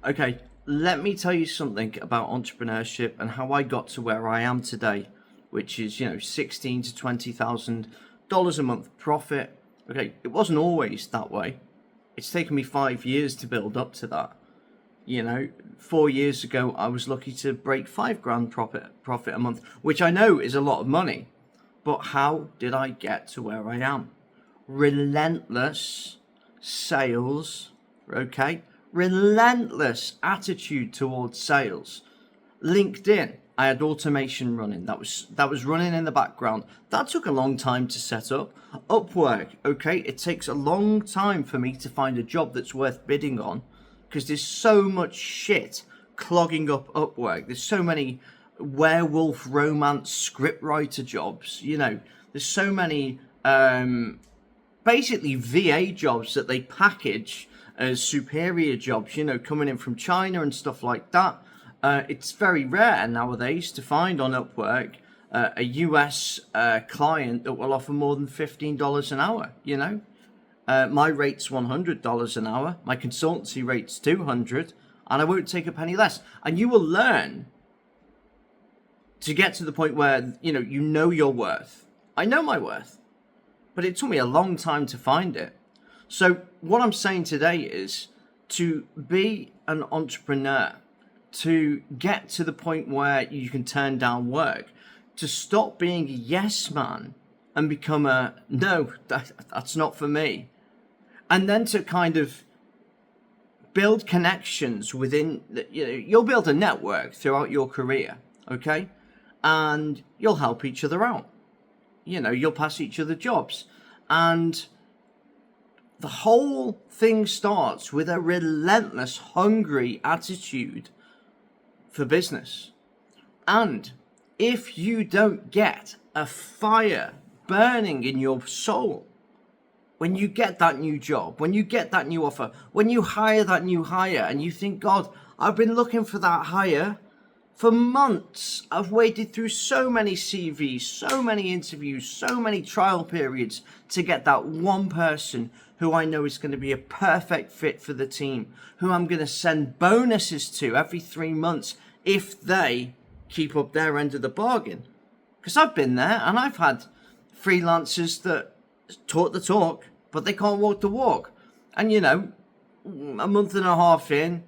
Okay, let me tell you something about entrepreneurship and how I got to where I am today, which is, $16 to $20,000 a month profit. Okay, it wasn't always that way. It's taken me 5 years to build up to that. 4 years ago, I was lucky to break 5 grand profit a month, which I know is a lot of money. But how did I get to where I am? Relentless sales, okay? Relentless attitude towards sales. LinkedIn, I had automation running. That was running in the background. That took a long time to set up. Upwork, okay? It takes a long time for me to find a job that's worth bidding on because there's so much shit clogging up Upwork. There's so many werewolf romance scriptwriter jobs. There's so many basically VA jobs that they package as superior jobs, coming in from China and stuff like that. It's very rare nowadays to find on Upwork a US client that will offer more than $15 an hour, My rate's $100 an hour. My consultancy rate's $200, and I won't take a penny less. And you will learn to get to the point where, you know your worth. I know my worth, but it took me a long time to find it. So what I'm saying today is to be an entrepreneur, to get to the point where you can turn down work, to stop being a yes man and become a no, that's not for me. And then to kind of build connections within, you'll build a network throughout your career, okay? And you'll help each other out. You'll pass each other jobs. And the whole thing starts with a relentless, hungry attitude for business. And if you don't get a fire burning in your soul, when you get that new job, when you get that new offer, when you hire that new hire and you think, God, I've been looking for that hire for months. I've waded through so many CVs, so many interviews, so many trial periods to get that one person who I know is going to be a perfect fit for the team, who I'm going to send bonuses to every 3 months if they keep up their end of the bargain. Because I've been there and I've had freelancers that talk the talk, but they can't walk the walk. And a month and a half in,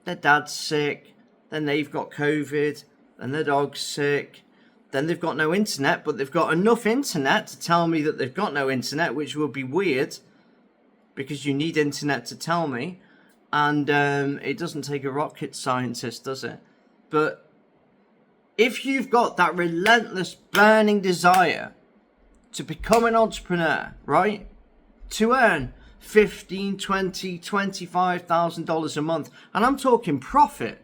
their dad's sick, then they've got COVID, then their dog's sick, then they've got no internet, but they've got enough internet to tell me that they've got no internet, which will be weird because you need internet to tell me. And it doesn't take a rocket scientist, does it? But if you've got that relentless burning desire to become an entrepreneur, right? To earn $15,000, $20,000, $25,000 a month. And I'm talking profit.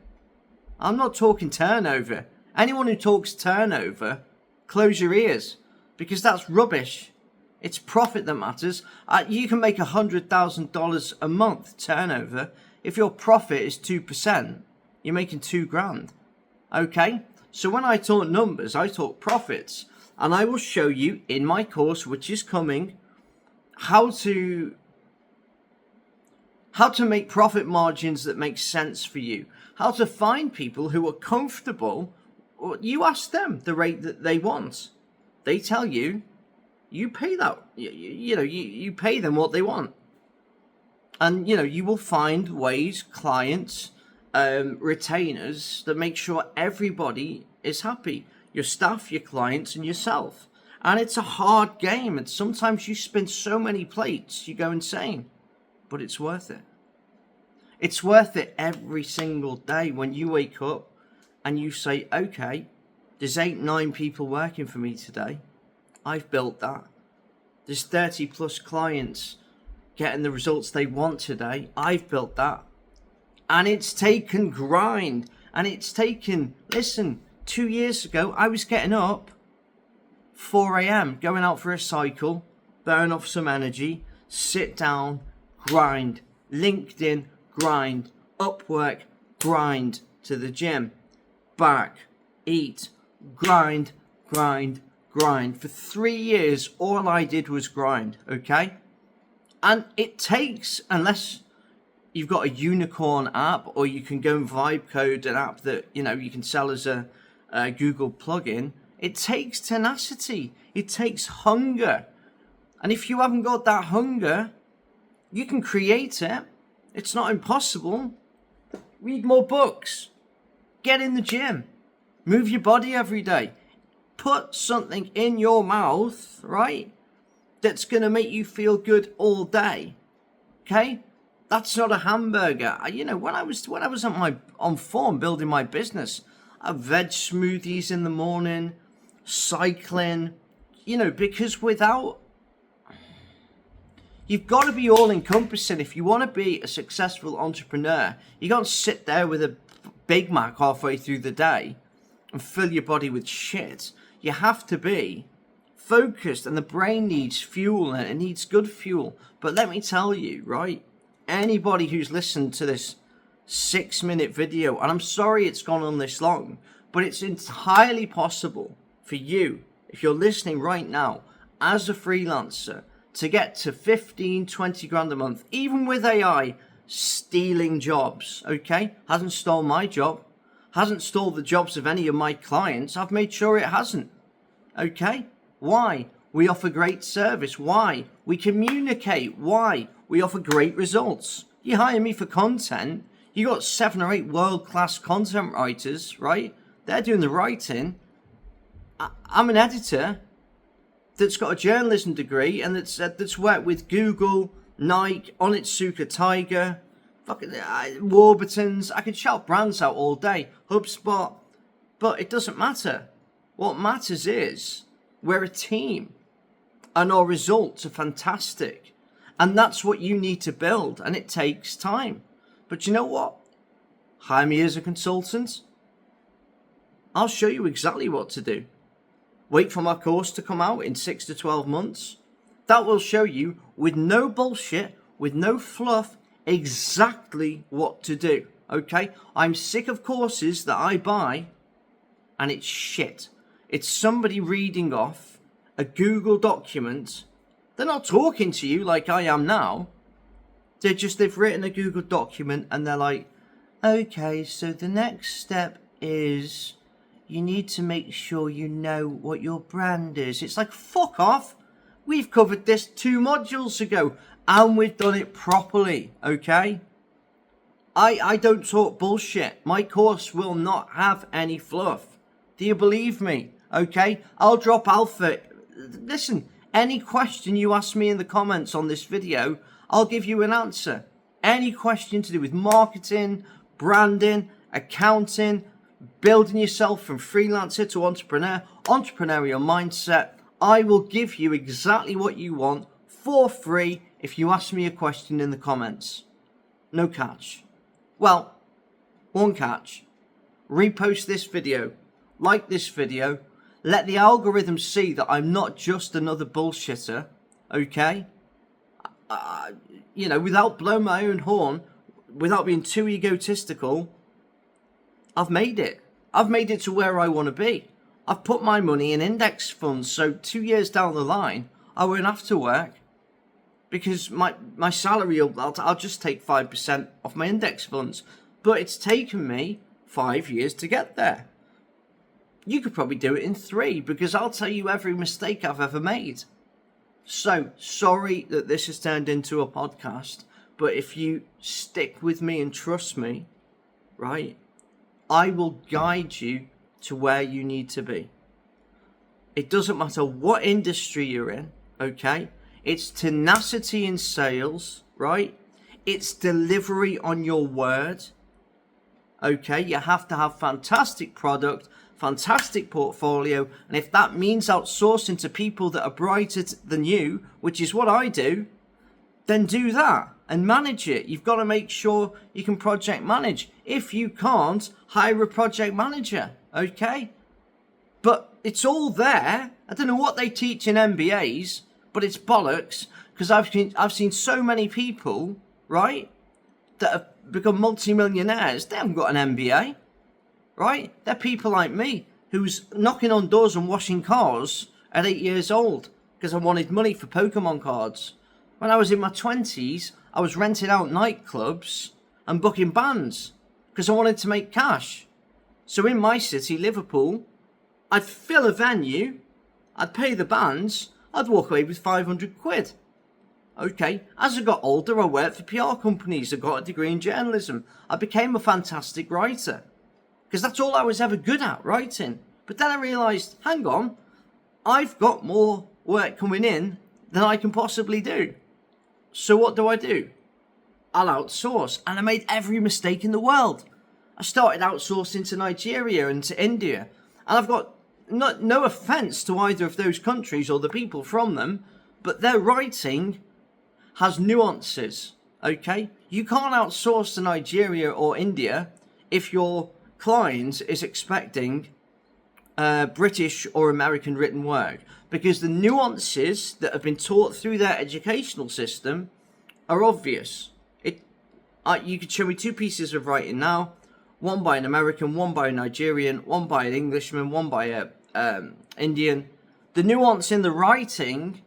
I'm not talking turnover. Anyone who talks turnover, close your ears, because that's rubbish. It's profit that matters. You can make $100,000 a month turnover. If your profit is 2%, you're making $2,000. Okay? So when I talk numbers, I talk profits. And I will show you in my course, which is coming, how to make profit margins that make sense for you. How to find people who are comfortable. You ask them the rate that they want. They tell you, you pay that. You pay them what they want. And, you will find ways, clients, retainers, that make sure everybody is happy. Your staff, your clients, and yourself. And it's a hard game. And sometimes you spin so many plates, you go insane. But it's worth it. It's worth it every single day when you wake up and you say, okay, there's 8-9 people working for me today. I've built that. There's 30 plus clients getting the results they want today. I've built that. And it's taken grind. And it's taken, listen, 2 years ago, I was getting up 4 a.m., going out for a cycle, burn off some energy, sit down, grind, LinkedIn, grind, Upwork, grind, to the gym, back, eat, grind, grind, grind. For 3 years, all I did was grind, okay? And it takes, unless you've got a unicorn app, or you can go and vibe code an app that, you know, you can sell as a Google plugin. It takes tenacity. It takes hunger. And if you haven't got that hunger, you can create it. It's not impossible. Read more books. Get in the gym. Move your body every day. Put something in your mouth, right, that's going to make you feel good all day. Okay? That's not a hamburger. You know, when I was on form building my business, I had veg smoothies in the morning, cycling, you know, because you've got to be all encompassing. If you want to be a successful entrepreneur, you can't sit there with a Big Mac halfway through the day and fill your body with shit. You have to be focused, and the brain needs fuel, and it needs good fuel. But let me tell you, right, anybody who's listened to this 6-minute video, and I'm sorry it's gone on this long, but it's entirely possible for you, if you're listening right now, as a freelancer, to get to 15, 20 grand a month, even with AI stealing jobs, okay? Hasn't stolen my job, hasn't stolen the jobs of any of my clients. I've made sure it hasn't, okay? Why? We offer great service. Why? We communicate. Why? We offer great results. You hire me for content, you got 7 or 8 world-class content writers, right? They're doing the writing. I'm an editor that's got a journalism degree and that's worked with Google, Nike, Onitsuka Tiger, fucking Warburtons. I could shout brands out all day, HubSpot, but it doesn't matter. What matters is we're a team and our results are fantastic. And that's what you need to build, and it takes time. But you know what? Hire me as a consultant. I'll show you exactly what to do. Wait for my course to come out in 6 to 12 months. That will show you, with no bullshit, with no fluff, exactly what to do. Okay? I'm sick of courses that I buy and it's shit. It's somebody reading off a Google document. They're not talking to you like I am now. They've written a Google document and they're like, okay, so the next step is you need to make sure you know what your brand is. It's like, fuck off. We've covered this 2 modules ago and we've done it properly, okay? I don't talk bullshit. My course will not have any fluff. Do you believe me? Okay? I'll drop alpha. Listen, any question you ask me in the comments on this video, I'll give you an answer. Any question to do with marketing, branding, accounting, building yourself from freelancer to entrepreneur, entrepreneurial mindset, I will give you exactly what you want for free if you ask me a question in the comments. No catch. Well, one catch. Repost this video, like this video, let the algorithm see that I'm not just another bullshitter, okay? You know, without blowing my own horn, without being too egotistical, I've made it. I've made it to where I want to be. I've put my money in index funds, so 2 years down the line, I won't have to work because my salary, I'll just take 5% off my index funds. But it's taken me 5 years to get there. You could probably do it in 3 because I'll tell you every mistake I've ever made. So, sorry that this has turned into a podcast, but if you stick with me and trust me, right, I will guide you to where you need to be. It doesn't matter what industry you're in, okay? It's tenacity in sales, right? It's delivery on your word, okay? You have to have fantastic product, fantastic portfolio, and if that means outsourcing to people that are brighter than you, which is what I do, then do that and manage it. You've got to make sure you can project manage. If you can't, hire a project manager, okay? But it's all there. I don't know what they teach in MBAs, but it's bollocks, because I've seen so many people, right, that have become multi-millionaires. They haven't got an MBA, right? They're people like me who's knocking on doors and washing cars at 8 years old because I wanted money for Pokemon cards. When I was in my 20s, I was renting out nightclubs and booking bands because I wanted to make cash. So in my city, Liverpool, I'd fill a venue, I'd pay the bands, I'd walk away with 500 quid. Okay, as I got older, I worked for PR companies, I got a degree in journalism, I became a fantastic writer. Because that's all I was ever good at, writing. But then I realised, hang on, I've got more work coming in than I can possibly do. So what do? I'll outsource. And I made every mistake in the world. I started outsourcing to Nigeria and to India. And I've got no offence to either of those countries or the people from them, but their writing has nuances, okay? You can't outsource to Nigeria or India if your client is expecting British or American written work, because the nuances that have been taught through their educational system are obvious. You could show me 2 pieces of writing now, one by an American, one by a Nigerian, one by an Englishman, one by a Indian. The nuance in the writing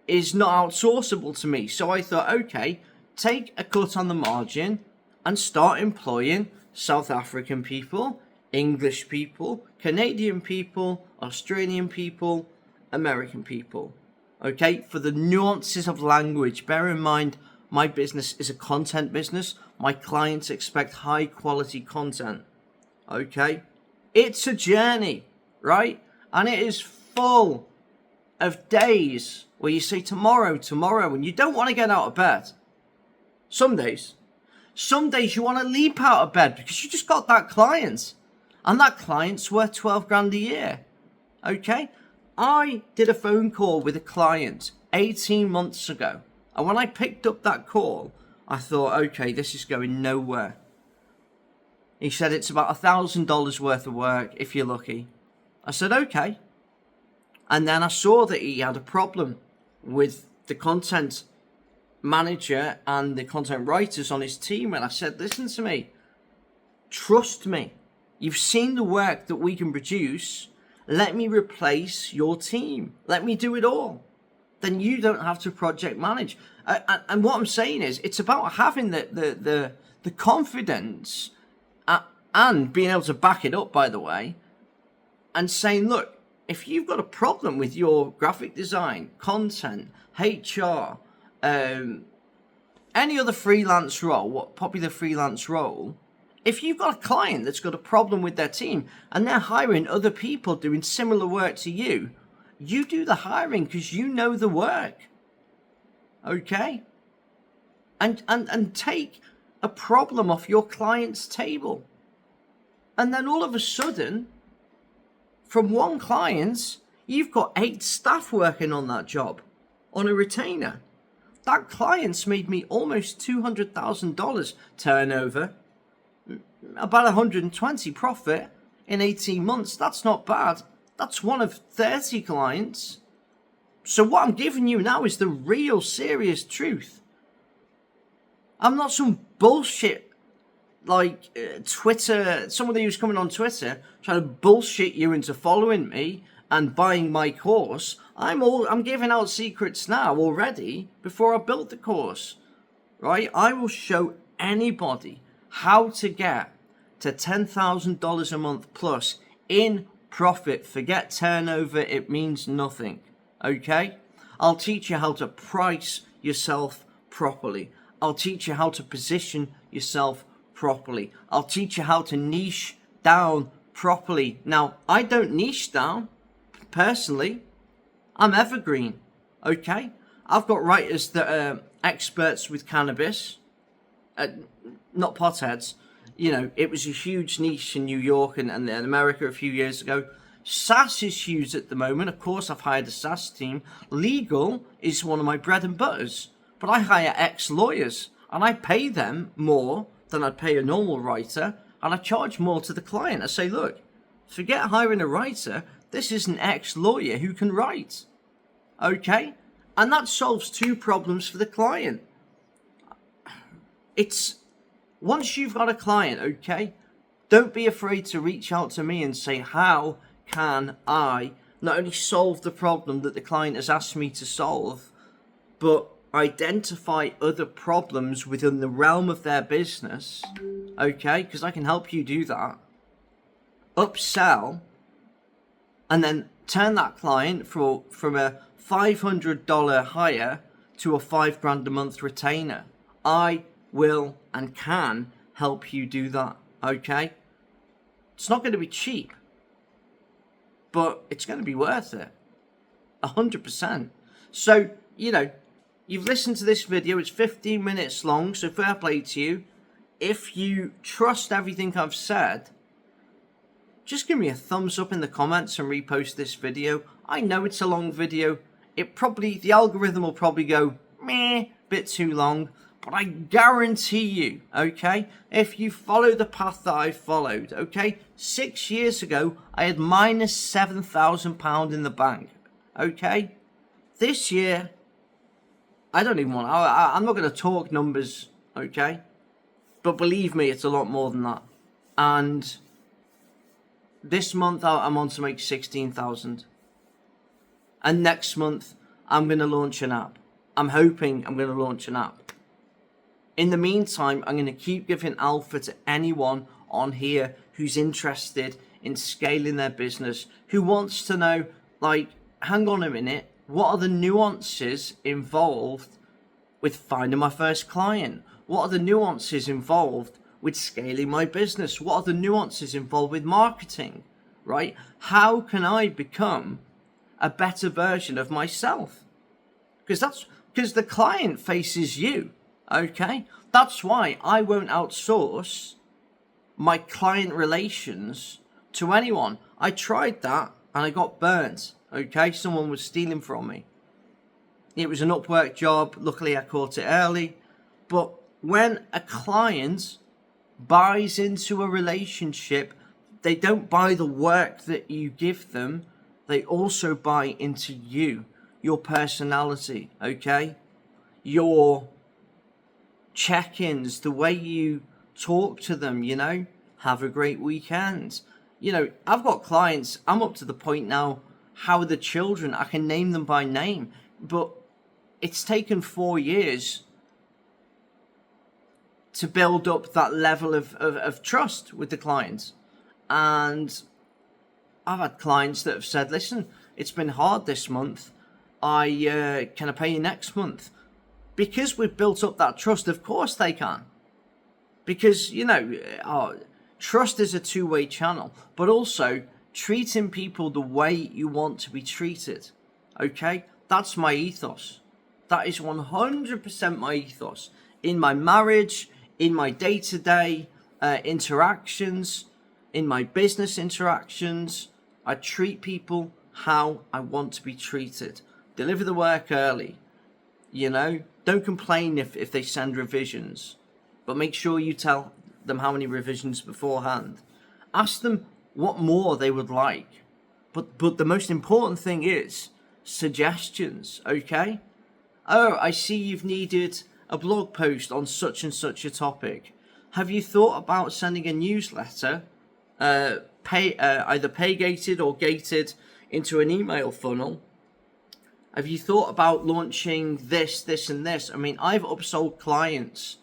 is not outsourceable to me. So I thought, okay, take a cut on the margin and start employing South African people, English people, Canadian people, Australian people, American people. Okay, for the nuances of language. Bear in mind, my business is a content business. My clients expect high quality content. Okay, it's a journey, right? And it is full of days where you say tomorrow, and you don't want to get out of bed. Some days you want to leap out of bed because you just got that client, and that client's worth 12 grand a year. Okay, I did a phone call with a client 18 months ago, and when I picked up that call, I thought, okay, this is going nowhere. He said it's about $1,000 worth of work if you're lucky. I said, okay. And then I saw that he had a problem with the content manager and the content writers on his team. And I said, listen to me, trust me. You've seen the work that we can produce. Let me replace your team. Let me do it all. Then you don't have to project manage. And what I'm saying is, it's about having the confidence and being able to back it up, by the way, and saying, look, if you've got a problem with your graphic design, content, HR, any other freelance role, popular freelance role, if you've got a client that's got a problem with their team and they're hiring other people doing similar work to you, you do the hiring because you know the work. Okay? And take a problem off your client's table. And then all of a sudden, from one client, you've got 8 staff working on that job on a retainer. That client's made me almost $200,000 turnover, about 120 profit in 18 months. That's not bad. That's one of 30 clients. So what I'm giving you now is the real serious truth. I'm not some bullshit like Twitter, somebody who's coming on Twitter trying to bullshit you into following me and buying my course. I'm giving out secrets now already before I built the course, right? I will show anybody how to get to $10,000 a month plus in profit. Forget turnover, it means nothing, okay? I'll teach you how to price yourself properly. I'll teach you how to position yourself properly. I'll teach you how to niche down properly. Now, I don't niche down personally. I'm evergreen, okay? I've got writers that are experts with cannabis, not potheads. You know, it was a huge niche in New York and in America a few years ago. SaaS is huge at the moment. Of course, I've hired a SaaS team. Legal is one of my bread and butters. But I hire ex-lawyers and I pay them more than I'd pay a normal writer, and I charge more to the client. I say, look, forget hiring a writer. This is an ex-lawyer who can write. Okay? And that solves 2 problems for the client. It's, once you've got a client, okay, don't be afraid to reach out to me and say, how can I not only solve the problem that the client has asked me to solve, but identify other problems within the realm of their business, okay, because I can help you do that, upsell, and then turn that client from a $500 hire to a $5,000 a month retainer. I will and can help you do that, okay? It's not going to be cheap, but it's going to be worth it, 100%. So, you've listened to this video. It's 15 minutes long, so fair play to you. If you trust everything I've said, just give me a thumbs up in the comments and repost this video. I know it's a long video. The algorithm will probably go, meh, bit too long. But I guarantee you, okay, if you follow the path that I followed, okay, 6 years ago, I had minus £7,000 in the bank, okay? This year, I don't even want, I'm not going to talk numbers, okay? But believe me, it's a lot more than that. And this month, I'm on to make 16,000. And next month, I'm going to launch an app. I'm hoping I'm going to launch an app. In the meantime, I'm going to keep giving alpha to anyone on here who's interested in scaling their business, who wants to know, like, hang on a minute, what are the nuances involved with finding my first client? What are the nuances involved with scaling my business? What are the nuances involved with marketing, right? How can I become a better version of myself? Because the client faces you. Okay, that's why I won't outsource my client relations to anyone. I tried that and I got burnt. Okay, someone was stealing from me. It was an Upwork job. Luckily, I caught it early. But when a client buys into a relationship, they don't buy the work that you give them. They also buy into you, your personality. Okay, your check-ins, the way you talk to them, have a great weekend. I've got clients, I'm up to the point now, how are the children? I can name them by name, but it's taken 4 years to build up that level of trust with the clients. And I've had clients that have said, listen, it's been hard this month. Can I pay you next month? Because we've built up that trust, of course they can. Because, trust is a two-way channel, but also treating people the way you want to be treated. Okay? That's my ethos. That is 100% my ethos. In my marriage, in my day-to-day interactions, in my business interactions, I treat people how I want to be treated. Deliver the work early. Don't complain if they send revisions, but make sure you tell them how many revisions beforehand. Ask them what more they would like. But the most important thing is suggestions, okay? Oh, I see you've needed a blog post on such and such a topic. Have you thought about sending a newsletter, either pay-gated or gated into an email funnel? Have you thought about launching this, and this? I mean, I've upsold clients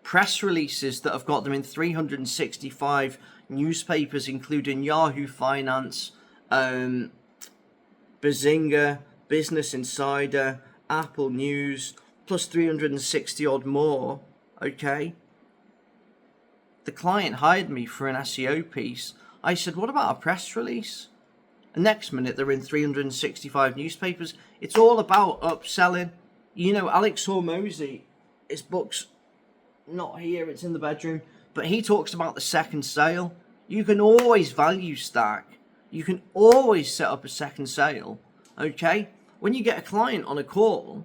press releases that have got them in 365 newspapers, including Yahoo Finance, Bazinga, Business Insider, Apple News, plus 360 odd more, okay? The client hired me for an SEO piece. I said, what about a press release? And next minute, they're in 365 newspapers. It's all about upselling. Alex Hormozy, his book's not here, it's in the bedroom, but he talks about the second sale. You can always value stack. You can always set up a second sale, okay? When you get a client on a call,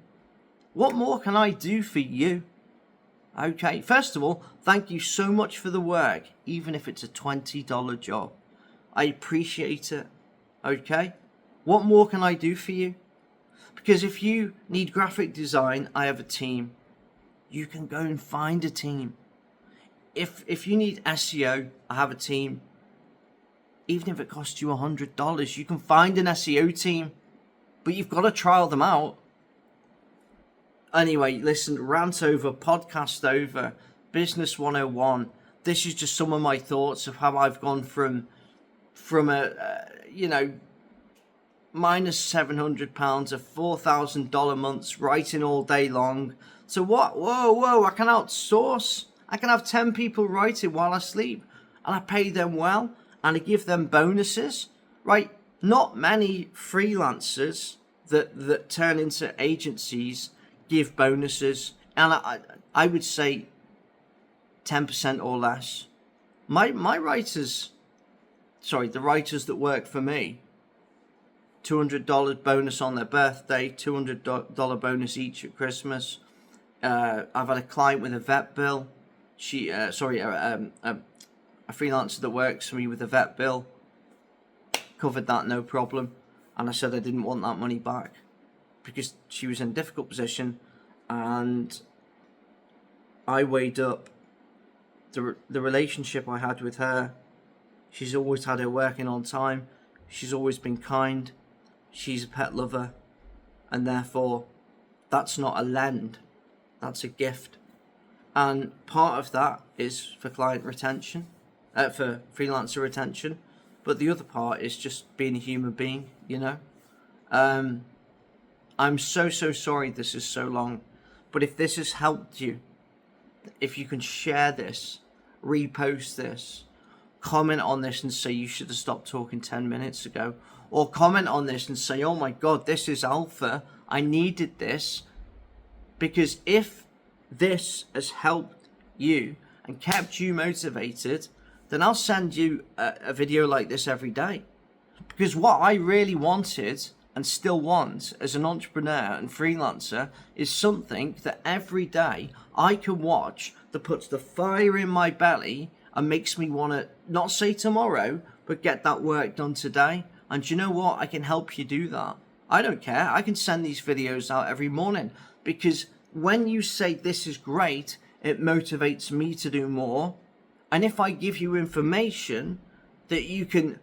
what more can I do for you? Okay, first of all, thank you so much for the work, even if it's a $20 job. I appreciate it. Okay, what more can I do for you? Because if you need graphic design, I have a team. You can go and find a team. If you need SEO, I have a team. Even if it costs you $100, you can find an SEO team. But you've got to trial them out. Anyway, listen, rant over, podcast over, business 101. This is just some of my thoughts of how I've gone from a minus £700 of $4,000 months writing all day long to what? Whoa, I can outsource. I can have 10 people writing while I sleep, and I pay them well, and I give them bonuses, right? Not many freelancers that turn into agencies give bonuses, and I would say 10% or less. My writers, the writers that work for me, $200 bonus on their birthday, $200 bonus each at Christmas. I've had a client with a vet bill. A freelancer that works for me with a vet bill, covered that no problem. And I said I didn't want that money back because she was in a difficult position, and I weighed up the relationship I had with her. She's always had her working on time. She's always been kind. She's a pet lover, and therefore that's not a lend, that's a gift. And part of that is for client retention, for freelancer retention, but the other part is just being a human being, I'm so sorry this is so long, but if this has helped you, if you can share this, repost this, comment on this and say you should have stopped talking 10 minutes ago, or comment on this and say, oh my God, this is alpha, I needed this. Because if this has helped you and kept you motivated, then I'll send you a video like this every day. Because what I really wanted and still want as an entrepreneur and freelancer is something that every day I can watch that puts the fire in my belly and makes me want to not say tomorrow, but get that work done today. And you know what? I can help you do that. I don't care. I can send these videos out every morning, because when you say this is great, it motivates me to do more. And if I give you information that you can,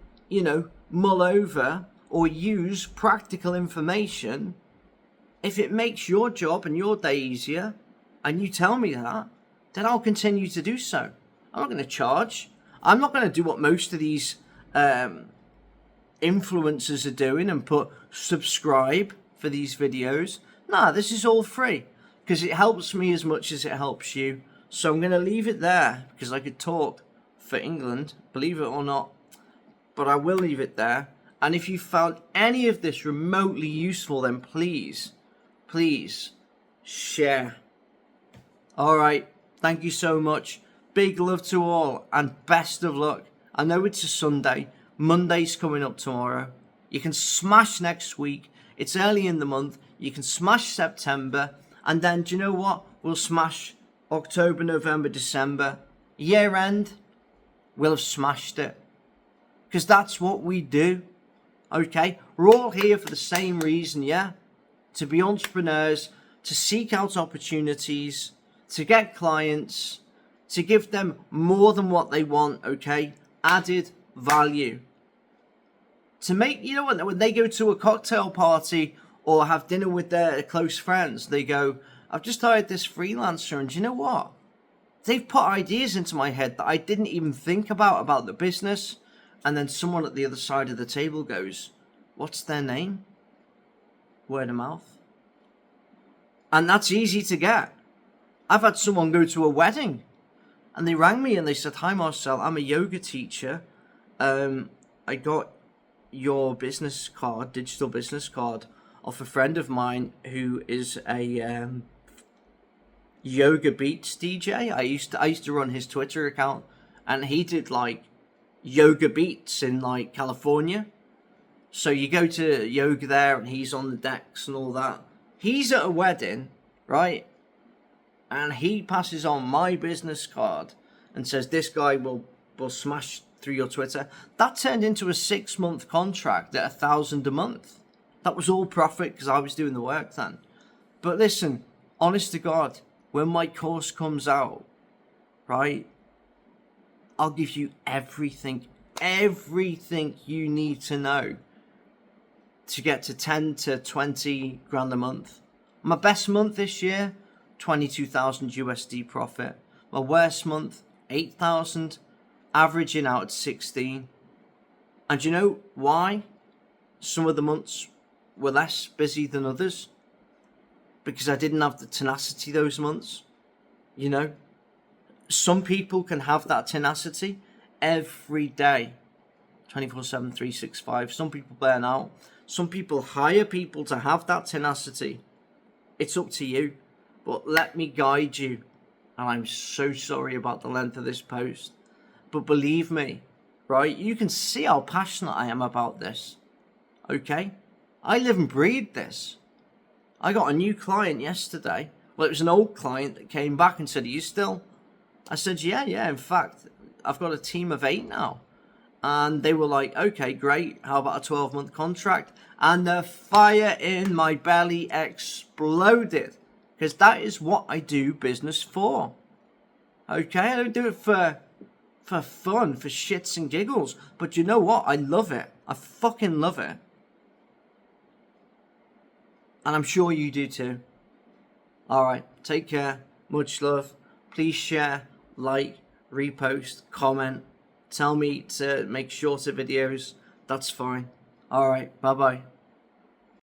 mull over or use practical information, if it makes your job and your day easier, and you tell me that, then I'll continue to do so. I'm not going to charge. I'm not going to do what most of these influencers are doing and put subscribe for these videos. Nah, this is all free because it helps me as much as it helps you. So I'm going to leave it there because I could talk for England, believe it or not, but I will leave it there. And if you found any of this remotely useful, then please share. All right. Thank you so much. Big love to all and best of luck. I know it's a Sunday. Monday's coming up tomorrow. You can smash next week. It's early in the month. You can smash September. And then, do you know what? We'll smash October, November, December. Year end, we'll have smashed it. Because that's what we do. Okay? We're all here for the same reason, yeah? To be entrepreneurs, to seek out opportunities, to get clients, to give them more than what they want, okay? Added value. To make, when they go to a cocktail party or have dinner with their close friends, they go, I've just hired this freelancer, and do you know what? They've put ideas into my head that I didn't even think about the business. And then someone at the other side of the table goes, what's their name? Word of mouth. And that's easy to get. I've had someone go to a wedding and they rang me and they said, hi Marcel, I'm a yoga teacher. I got your business card, digital business card, off a friend of mine who is a yoga beats DJ. I used to run his Twitter account, and he did like yoga beats in like California. So you go to yoga there and he's on the decks and all that. He's at a wedding, right? And he passes on my business card and says, this guy will smash through your Twitter. That turned into a 6-month contract at $1,000 a month. That was all profit because I was doing the work then. But listen, honest to God, when my course comes out, right, I'll give you everything you need to know to get to 10 to 20 grand a month. My best month this year, 22,000 USD profit. My worst month, 8,000, averaging out at 16. And you know why some of the months were less busy than others? Because I didn't have the tenacity those months. You know, some people can have that tenacity every day, 24/7, 365. Some people burn out. Some people hire people to have that tenacity. It's up to you. But let me guide you. And I'm so sorry about the length of this post. But believe me, right? You can see how passionate I am about this. Okay? I live and breathe this. I got a new client yesterday. Well, it was an old client that came back and said, "Are you still?" I said, yeah. In fact, I've got a team of 8 now. And they were like, "Okay, great. How about a 12-month contract?" And the fire in my belly exploded. Because that is what I do business for. Okay? I don't do it for fun, for shits and giggles. But you know what? I love it. I fucking love it. And I'm sure you do too. Alright, take care. Much love. Please share, like, repost, comment. Tell me to make shorter videos. That's fine. Alright, bye bye.